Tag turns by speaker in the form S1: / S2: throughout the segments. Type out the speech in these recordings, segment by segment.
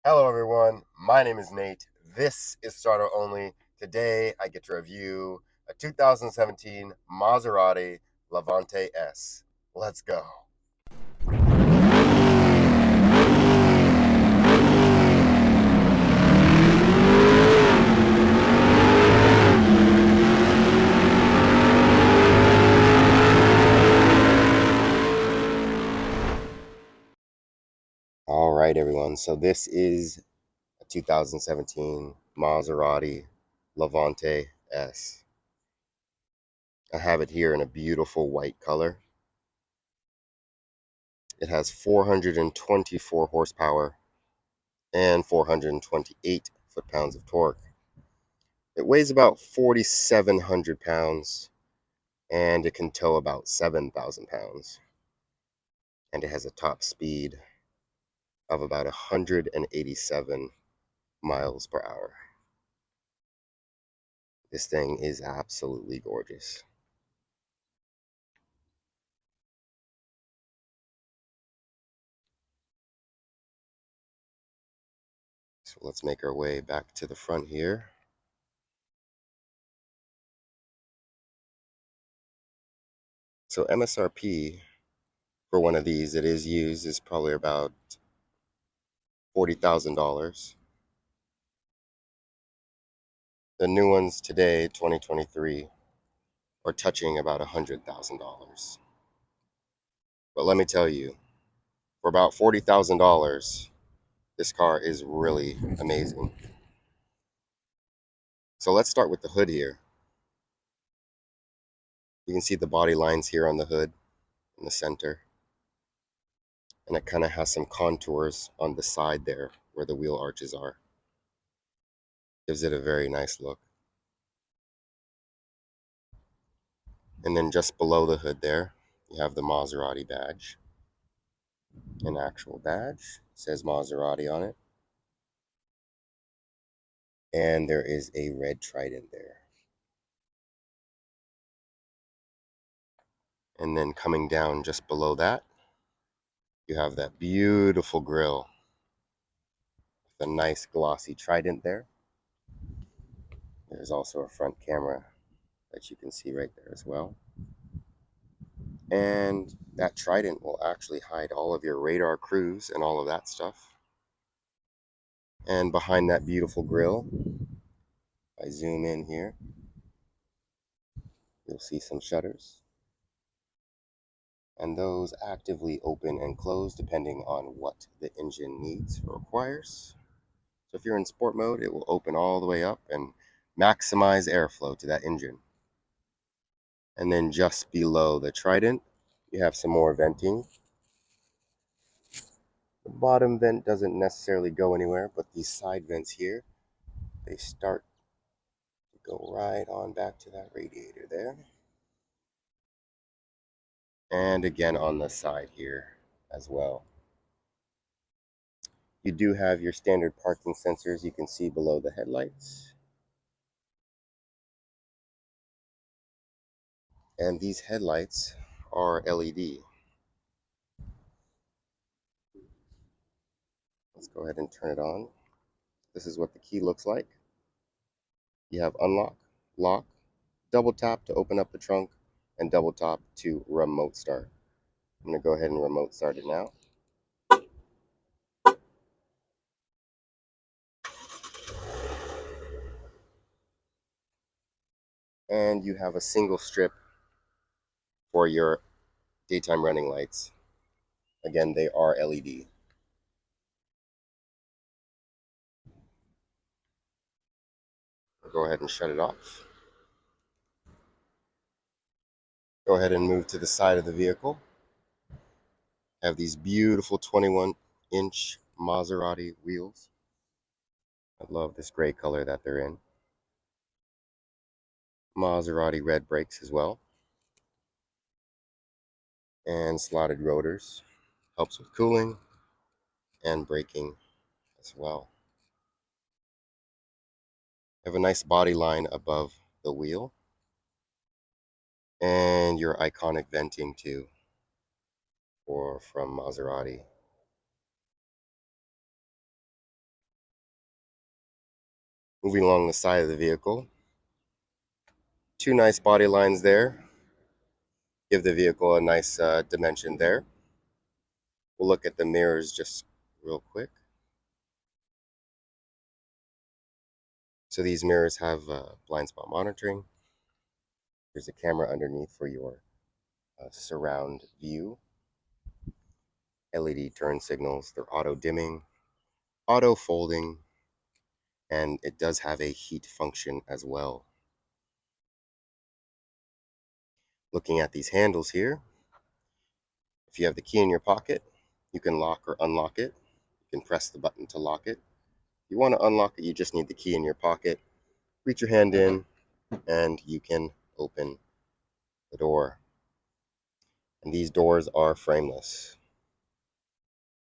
S1: Hello everyone, my name is Nate. This is Starter Only. Today I get to review a 2017 Maserati Levante S. Let's go. All right everyone, so this is a 2017 Maserati Levante S. I have it here in a beautiful white color. It has 424 horsepower and 428 foot-pounds of torque. It weighs about 4,700 pounds and it can tow about 7,000 pounds. And it has a top speed of about 187 miles per hour. This thing is absolutely gorgeous. So let's make our way back to the front here. So MSRP for one of these that is used is probably about $40,000. The new ones today, 2023, are touching about $100,000. But let me tell you, for about $40,000, this car is really amazing. So let's start with the hood here. You can see the body lines here on the hood in the center. And it kind of has some contours on the side there where the wheel arches are. Gives it a very nice look. And then just below the hood there, you have the Maserati badge. An actual badge. It says Maserati on it. And there is a red trident there. And then coming down just below that, you have that beautiful grille with a nice glossy trident there. There's also a front camera that you can see right there as well. And that trident will actually hide all of your radar cruise and all of that stuff. And behind that beautiful grille, if I zoom in here, you'll see some shutters. And those actively open and close depending on what the engine needs or requires. So if you're in sport mode, it will open all the way up and maximize airflow to that engine. And then just below the trident, you have some more venting. The bottom vent doesn't necessarily go anywhere, but these side vents here, they start to go right on back to that radiator there. And again on the side here as well. You do have your standard parking sensors you can see below the headlights. And these headlights are LED. Let's go ahead and turn it on. This is what the key looks like. You have unlock, lock, double tap to open up the trunk, and double tap to remote start. I'm going to go ahead and remote start it now. And you have a single strip for your daytime running lights. Again, they are LED. I'll go ahead and shut it off. Go ahead and move to the side of the vehicle. Have these beautiful 21-inch Maserati wheels. I love this gray color that they're in. Maserati red brakes as well. And slotted rotors. Helps with cooling and braking as well. Have a nice body line above the wheel. And your iconic venting too, or from Maserati. Moving along the side of the vehicle, two nice body lines there. Give the vehicle a nice dimension there. We'll look at the mirrors just real quick. So these mirrors have blind spot monitoring. There's a camera underneath for your surround view. LED turn signals, they're auto dimming, auto folding, and it does have a heat function as well. Looking at these handles here, if you have the key in your pocket, you can lock or unlock it. You can press the button to lock it. If you want to unlock it, you just need the key in your pocket. Reach your hand in, and you can open the door. And these doors are frameless.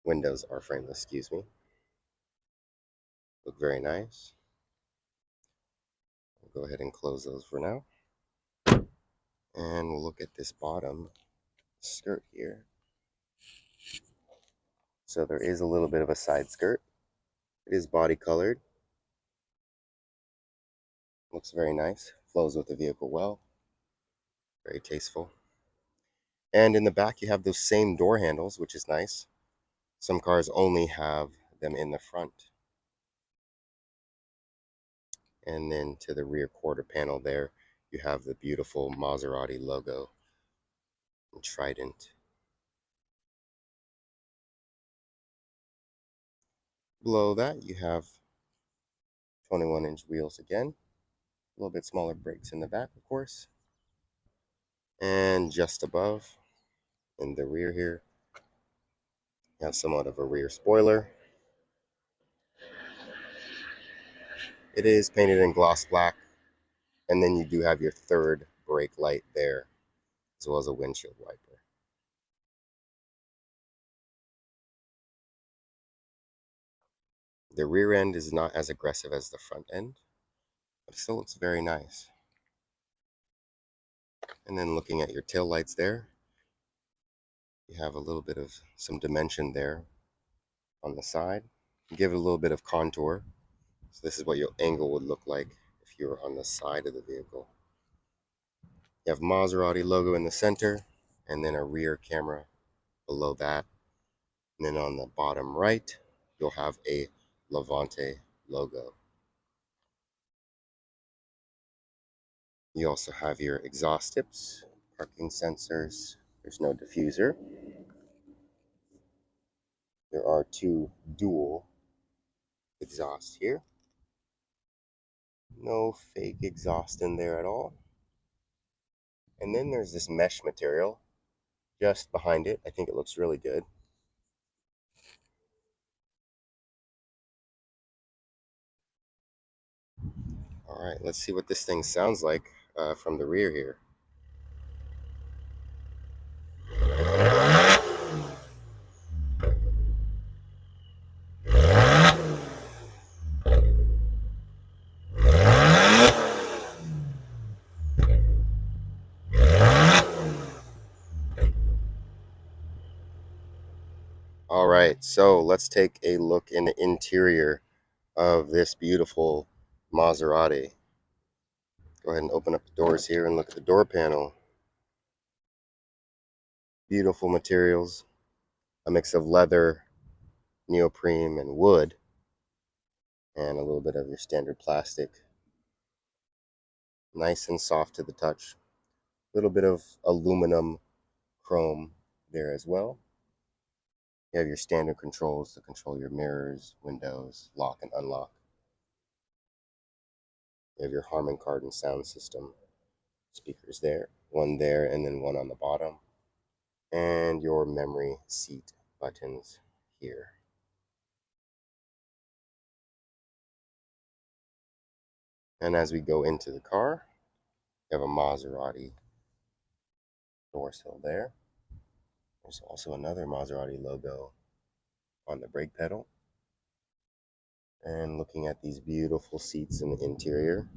S1: Windows are frameless, excuse me. Look very nice. We'll go ahead and close those for now. And we'll look at this bottom skirt here. So there is a little bit of a side skirt. It is body colored. Looks very nice. Flows with the vehicle well. Very tasteful. And in the back you have those same door handles, which is nice. Some cars only have them in the front. And then to the rear quarter panel there, you have the beautiful Maserati logo and trident. Below that, you have 21-inch wheels again. A little bit smaller brakes in the back, of course. And just above, in the rear here, you have somewhat of a rear spoiler. It is painted in gloss black. And then you do have your third brake light there, as well as a windshield wiper. The rear end is not as aggressive as the front end, but it still looks very nice. And then looking at your tail lights there, you have a little bit of some dimension there on the side. Give it a little bit of contour. So this is what your angle would look like if you were on the side of the vehicle. You have Maserati logo in the center, and then a rear camera below that. And then on the bottom right, you'll have a Levante logo. You also have your exhaust tips, parking sensors. There's no diffuser. There are two dual exhausts here. No fake exhaust in there at all. And then there's this mesh material just behind it. I think it looks really good. All right, let's see what this thing sounds like from the rear here. All right, so let's take a look in the interior of this beautiful Maserati. Go ahead and open up the doors here and look at the door panel. Beautiful materials, a mix of leather, neoprene, and wood, and a little bit of your standard plastic. Nice and soft to the touch. A little bit of aluminum chrome there as well. You have your standard controls to control your mirrors, windows, lock and unlock. You have your Harman Kardon sound system speakers there, one there and then one on the bottom, and your memory seat buttons here. And as we go into the car, you have a Maserati door sill there. There's also another Maserati logo on the brake pedal. And looking at these beautiful seats in the interior,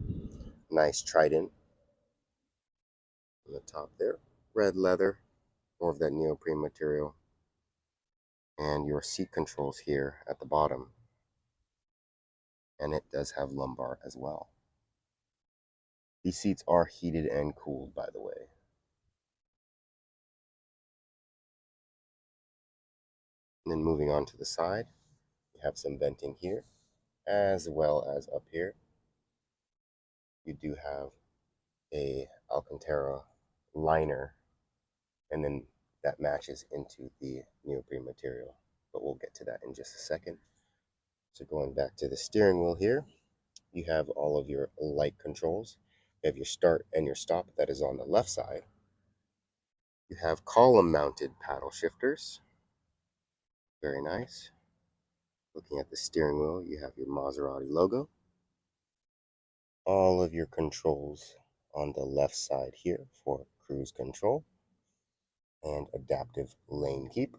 S1: nice trident on the top there, red leather, more of that neoprene material, and your seat controls here at the bottom. and it does have lumbar as well. These seats are heated and cooled, by the way. And then moving on to the side, you have some venting here, as well as up here. You do have a Alcantara liner, and then that matches into the neoprene material. But we'll get to that in just a second. So going back to the steering wheel here, you have all of your light controls. You have your start and your stop, that is on the left side. You have column mounted paddle shifters. Very nice. Looking at the steering wheel, you have your Maserati logo. All of your controls on the left side here for cruise control and adaptive lane keep.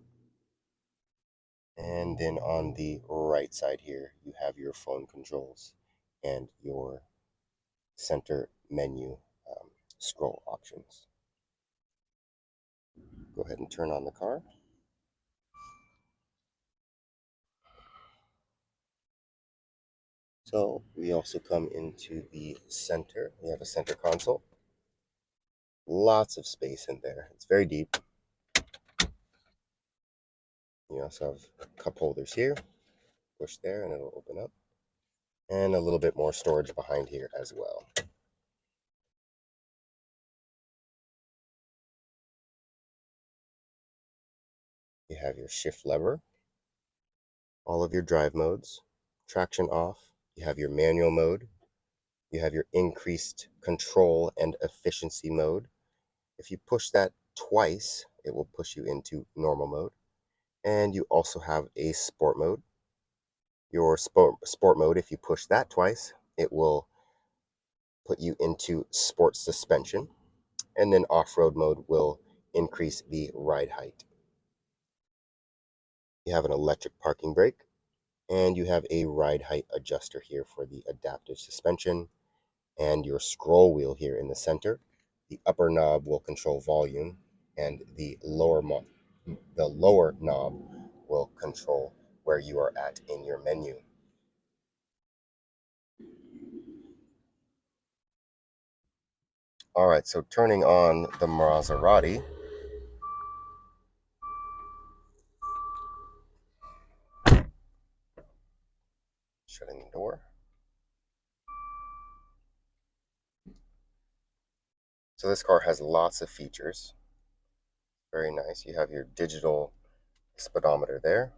S1: And then on the right side here, you have your phone controls and your center menu scroll options. Go ahead and turn on the car. So we also come into the center. We have a center console. Lots of space in there. It's very deep. You also have cup holders here. Push there and it'll open up. And a little bit more storage behind here as well. You have your shift lever, all of your drive modes, traction off. You have your manual mode. You have your increased control and efficiency mode. If you push that twice, it will push you into normal mode. And you also have a sport mode. Your sport mode, if you push that twice, it will put you into sport suspension. And then off-road mode will increase the ride height. You have an electric parking brake, and you have a ride height adjuster here for the adaptive suspension, and your scroll wheel here in the center. The upper knob will control volume, and the lower knob will control where you are at in your menu. All right, so turning on the Maserati, shutting the door. So this car has lots of features. Very nice. You have your digital speedometer there.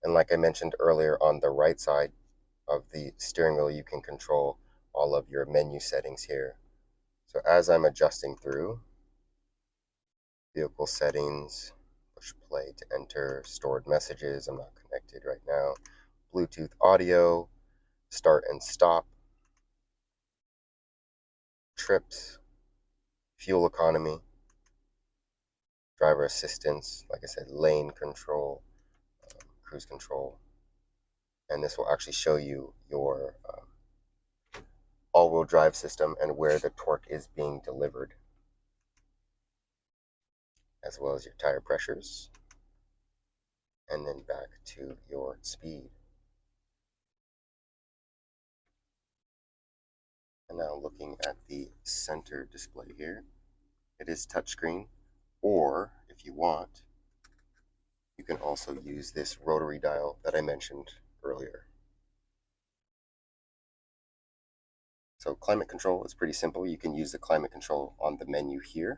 S1: And like I mentioned earlier, on the right side of the steering wheel, you can control all of your menu settings here. So as I'm adjusting through, vehicle settings, push play to enter, stored messages, I'm not connected right now, Bluetooth audio, start and stop, trips, fuel economy, driver assistance, like I said, lane control, cruise control, and this will actually show you your all-wheel drive system and where the torque is being delivered, as well as your tire pressures, and then back to your speed. And now looking at the center display here, it is touchscreen, or if you want, you can also use this rotary dial that I mentioned earlier. So climate control is pretty simple. You can use the climate control on the menu here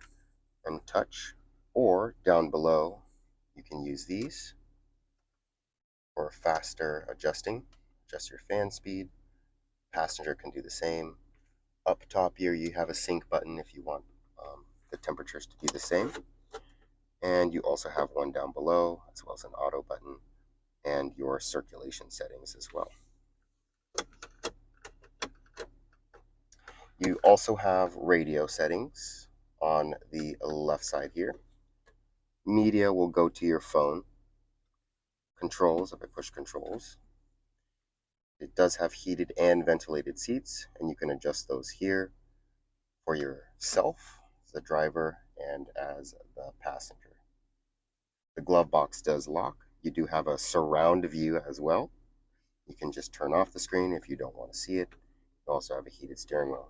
S1: and touch, or down below, you can use these for faster adjusting. Adjust your fan speed. Passenger can do the same. Up top here, you have a sync button if you want the temperatures to be the same. And you also have one down below, as well as an auto button and your circulation settings as well. You also have radio settings on the left side here. Media will go to your phone. Controls, if I push controls, it does have heated and ventilated seats, and you can adjust those here for yourself, the driver, and as the passenger. The glove box does lock. You do have a surround view as well. You can just turn off the screen if you don't want to see it. You also have a heated steering wheel.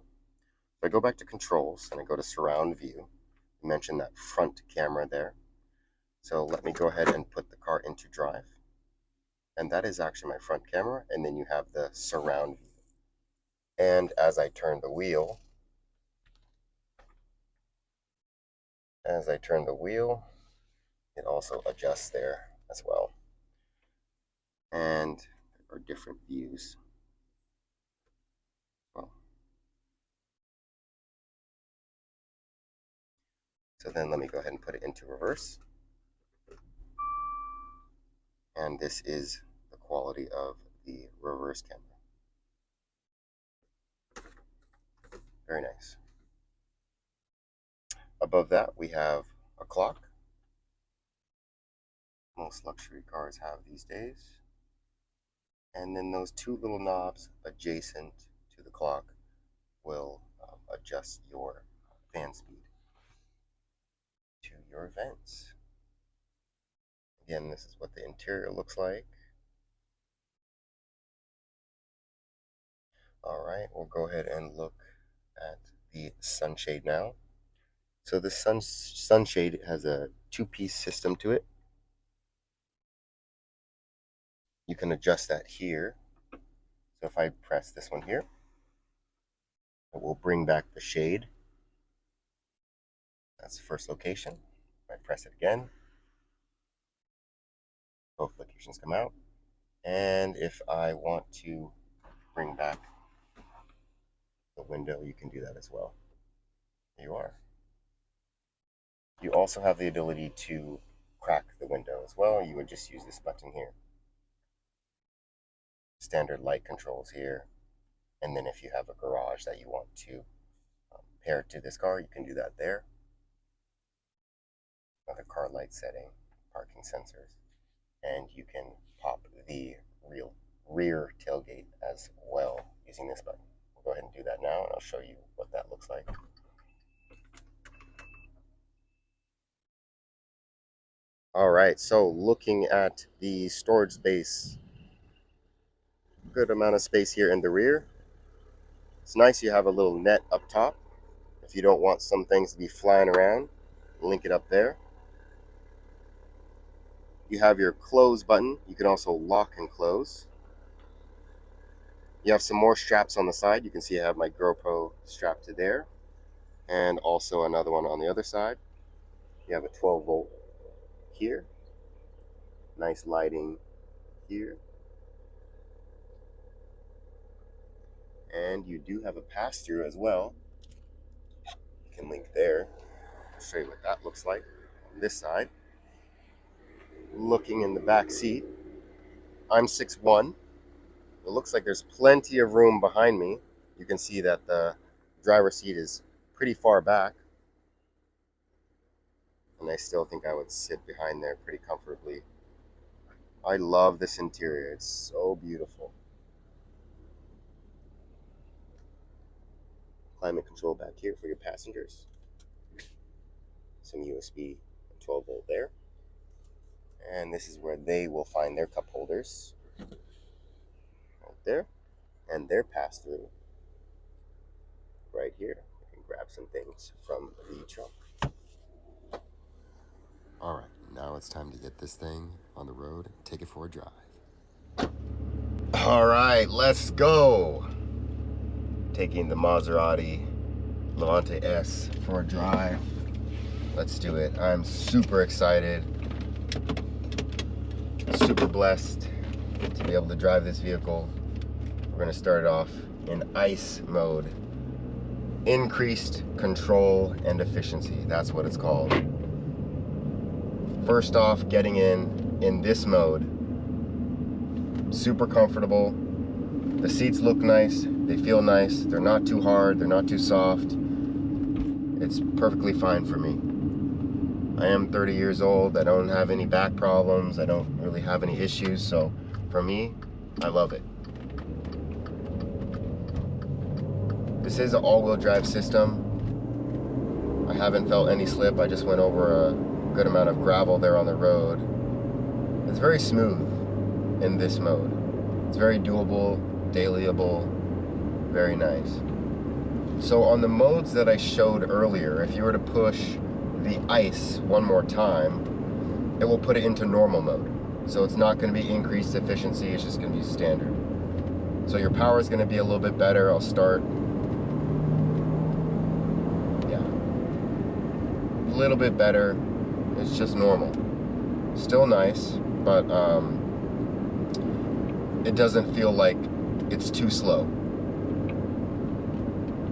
S1: If I go back to controls and I go to surround view, you mentioned that front camera there. So let me go ahead and put the car into drive. And that is actually my front camera, and then you have the surround view. And as I turn the wheel, it also adjusts there as well. And there are different views. Well, so then let me go ahead and put it into reverse. And this is the quality of the reverse camera. Very nice. Above that, we have a clock. Most luxury cars have these days. And then those two little knobs adjacent to the clock will adjust your fan speed to your vents. Again, this is what the interior looks like. All right, we'll go ahead and look at the sunshade now. So the sunshade has a two-piece system to it. You can adjust that here. So if I press this one here, it will bring back the shade. That's the first location. If I press it again, both locations come out. And if I want to bring back the window, you can do that as well. There you are. You also have the ability to crack the window as well. You would just use this button here. Standard light controls here. And then if you have a garage that you want to pair to this car, you can do that there. Another car light setting, parking sensors. And you can pop the rear tailgate as well using this button. We'll go ahead and do that now, and I'll show you what that looks like. All right, so looking at the storage space, good amount of space here in the rear. It's nice you have a little net up top. If you don't want some things to be flying around, link it up there. You have your close button. You can also lock and close. You have some more straps on the side. You can see I have my GoPro strapped to there, and also another one on the other side. You have a 12-volt here. Nice lighting here. And you do have a pass-through as well. You can link there. I'll show you what that looks like on this side. Looking in the back seat, I'm 6'1". It looks like there's plenty of room behind me. You can see that the driver's seat is pretty far back. And I still think I would sit behind there pretty comfortably. I love this interior. It's so beautiful. Climate control back here for your passengers. Some USB 12-volt there. And this is where they will find their cup holders. Right there. And their pass-through right here. You can grab some things from the trunk. All right, now it's time to get this thing on the road and take it for a drive. All right, let's go. Taking the Maserati Levante S for a drive. Let's do it. I'm super excited, super blessed to be able to drive this vehicle. We're gonna start it off in ICE mode. Increased control and efficiency, that's what it's called. First off, getting in this mode. Super comfortable. The seats look nice, they feel nice. They're not too hard, they're not too soft. It's perfectly fine for me. I am 30 years old, I don't have any back problems, I don't really have any issues, so for me, I love it. This is an all-wheel drive system. I haven't felt any slip, I just went over a good amount of gravel there on the road. It's very smooth in this mode. It's very doable, dailyable, very nice. So on the modes that I showed earlier, if you were to push the ice one more time, it will put it into normal mode. So it's not going to be increased efficiency, it's just going to be standard. So your power is going to be a little bit better. I'll start. Yeah. A little bit better. It's just normal. Still nice, but it doesn't feel like it's too slow.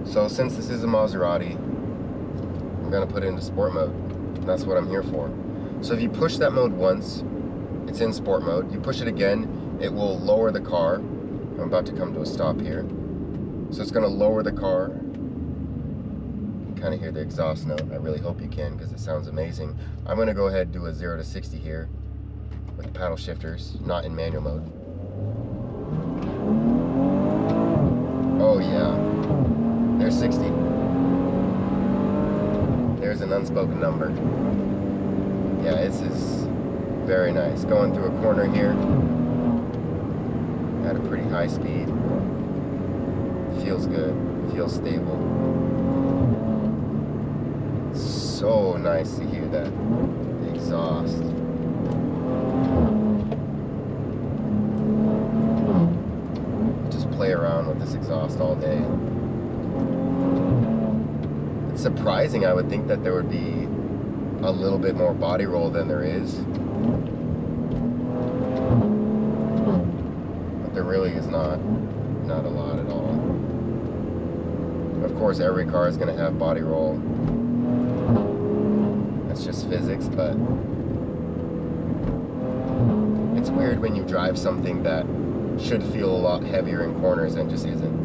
S1: So since this is a Maserati, I'm going to put it into sport mode. And that's what I'm here for. So if you push that mode once, it's in sport mode. You push it again, it will lower the car. I'm about to come to a stop here. So it's going to lower the car. You can kind of hear the exhaust note. I really hope you can, because it sounds amazing. I'm going to go ahead and do a 0 to 60 here with the paddle shifters, not in manual mode. Oh yeah. There's 60. There's an unspoken number. Yeah, this is very nice. Going through a corner here at a pretty high speed. Feels good. Feels stable. It's so nice to hear that. The exhaust. Just play around with this exhaust all day. It's surprising. I would think that there would be a little bit more body roll than there is, but there really is not a lot at all. Of course, every car is going to have body roll. That's just physics, but it's weird when you drive something that should feel a lot heavier in corners and just isn't.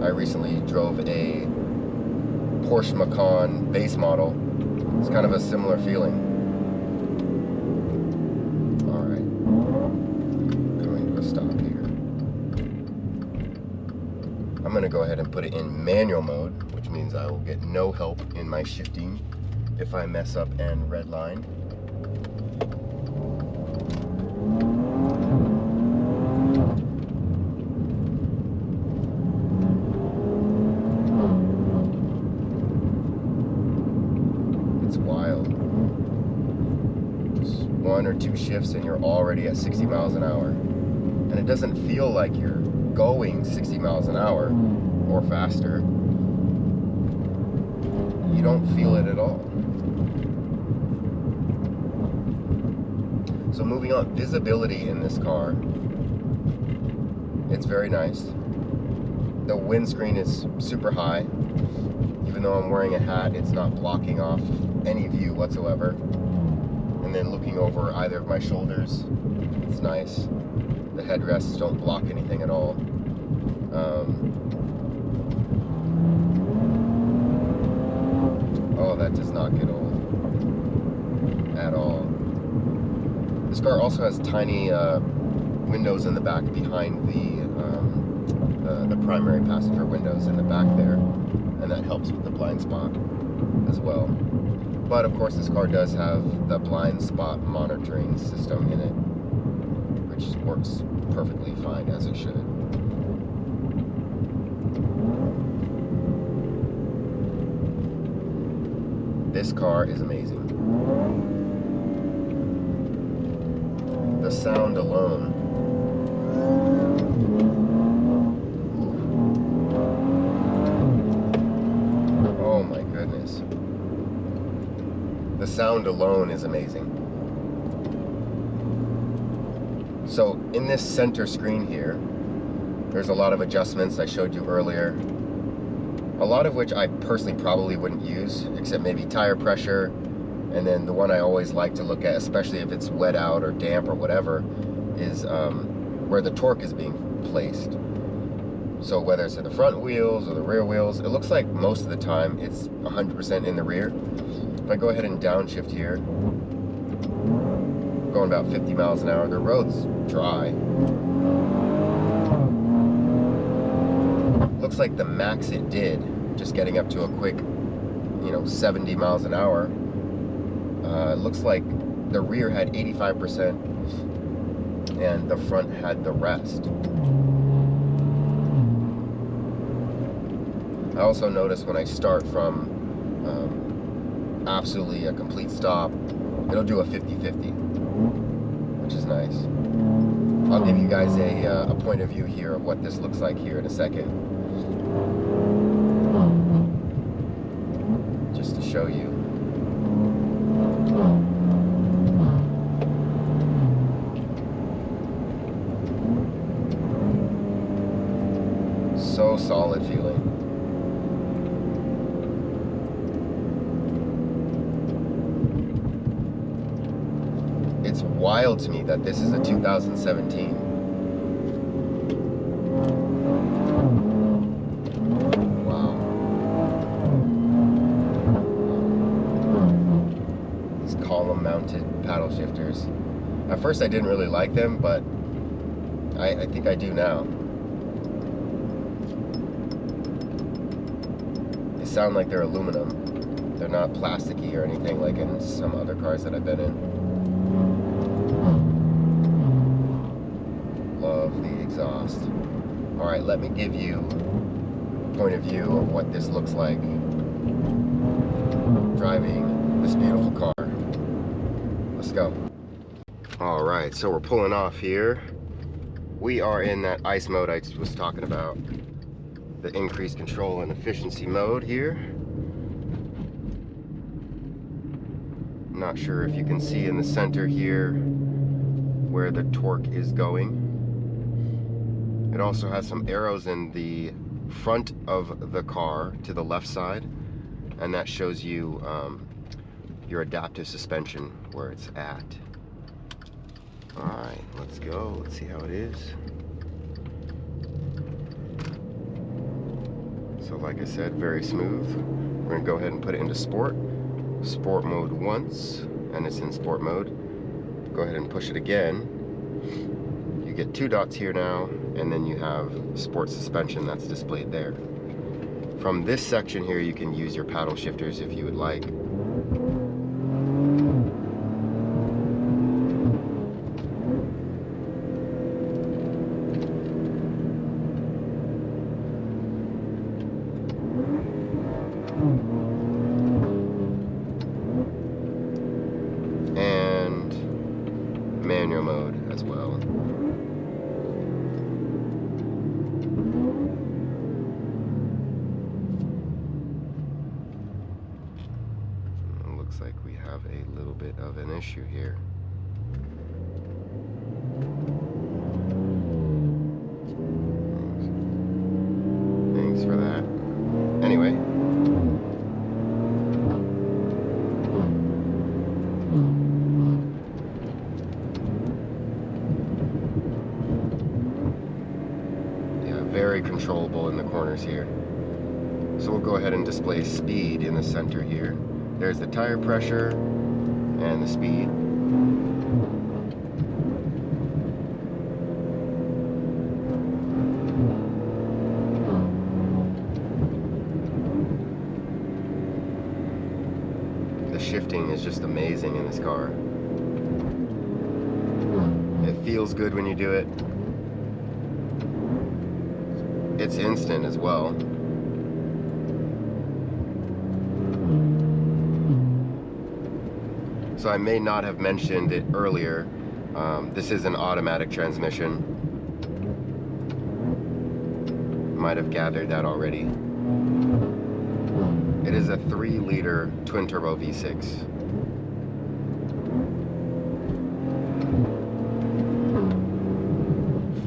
S1: I recently drove a Porsche Macan base model. It's kind of a similar feeling. Alright. Coming to a stop here. I'm going to go ahead and put it in manual mode, which means I will get no help in my shifting if I mess up and redline. One or two shifts and you're already at 60 miles an hour. And it doesn't feel like you're going 60 miles an hour or faster. You don't feel it at all. So moving on, visibility in this car. It's very nice. The windscreen is super high. Even though I'm wearing a hat, it's not blocking off any view whatsoever. And then looking over either of my shoulders, it's nice. The headrests don't block anything at all. Oh, that does not get old at all. This car also has tiny windows in the back behind the primary passenger windows in the back there, and that helps with the blind spot as well. But of course, this car does have the blind spot monitoring system in it, which works perfectly fine as it should. This car is amazing. The sound alone. Oh my goodness. The sound alone is amazing. So in this center screen here, there's a lot of adjustments I showed you earlier. A lot of which I personally probably wouldn't use, except maybe tire pressure. And then the one I always like to look at, especially if it's wet out or damp or whatever, is where the torque is being placed. So whether it's in the front wheels or the rear wheels, it looks like most of the time it's 100% in the rear. If I go ahead and downshift here, going about 50 miles an hour, the road's dry. Looks like the max it did, just getting up to a quick, 70 miles an hour, looks like the rear had 85% and the front had the rest. I also notice when I start from absolutely a complete stop, it'll do a 50-50, which is nice. I'll give you guys a point of view here of what this looks like here in a second, just to show you. So solid feeling. It's wild to me that this is a 2017. Wow. These column mounted paddle shifters. At first I didn't really like them, but I think I do now. They sound like they're aluminum. They're not plasticky or anything like in some other cars that I've been in. Love the exhaust. Alright, let me give you a point of view of what this looks like driving this beautiful car. Let's go. Alright, so we're pulling off here. We are in that ICE mode I was talking about. The increased control and efficiency mode here. Not sure if you can see in the center here where the torque is going. It also has some arrows in the front of the car to the left side, and that shows you your adaptive suspension, where it's at. Alright, let's go. Let's see how it is. So like I said, very smooth. We're going to go ahead and put it into sport. Sport mode once, and it's in sport mode. Go ahead and push it again. You get 2 dots here now, and then you have sport suspension that's displayed there. From this section here, you can use your paddle shifters if you would like. And manual mode as well. It looks like we have a little bit of an issue here. Thanks for that. Anyway. Very controllable in the corners here. So we'll go ahead and display speed in the center here. There's the tire pressure and the speed. The shifting is just amazing in this car. It feels good when you do it. It's instant as well. So I may not have mentioned it earlier. This is an automatic transmission. Might have gathered that already. It is a 3-liter twin-turbo V6.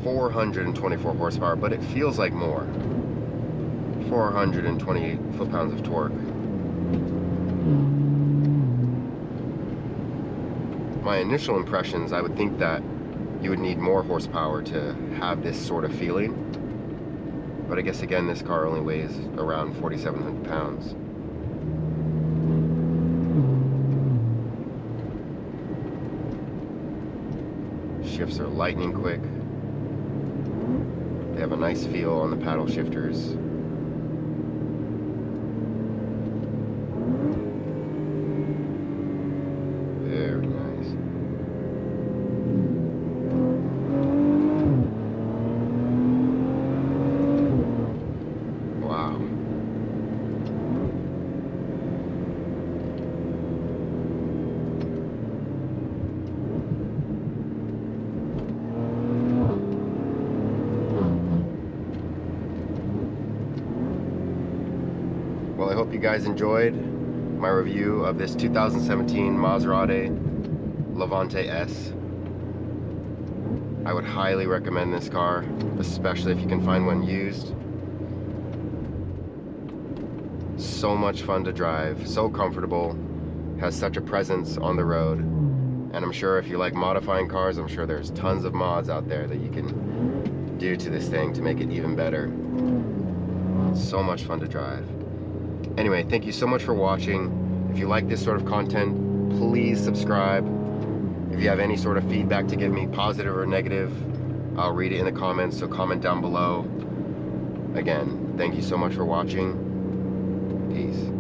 S1: .424 horsepower, but it feels like more. 428 foot-pounds of torque. My initial impressions, I would think that you would need more horsepower to have this sort of feeling. But I guess again, this car only weighs around 4,700 pounds. Shifts are lightning quick. They have a nice feel on the paddle shifters. Very nice. you guys enjoyed my review of this 2017 Maserati Levante S. I would highly recommend this car, especially if you can find one used. So much fun to drive, so comfortable, has such a presence on the road. And I'm sure if you like modifying cars, I'm sure there's tons of mods out there that you can do to this thing to make it even better. It's so much fun to drive. Anyway, thank you so much for watching. If you like this sort of content, please subscribe. If you have any sort of feedback to give me, positive or negative, I'll read it in the comments, so comment down below. Again, thank you so much for watching. Peace.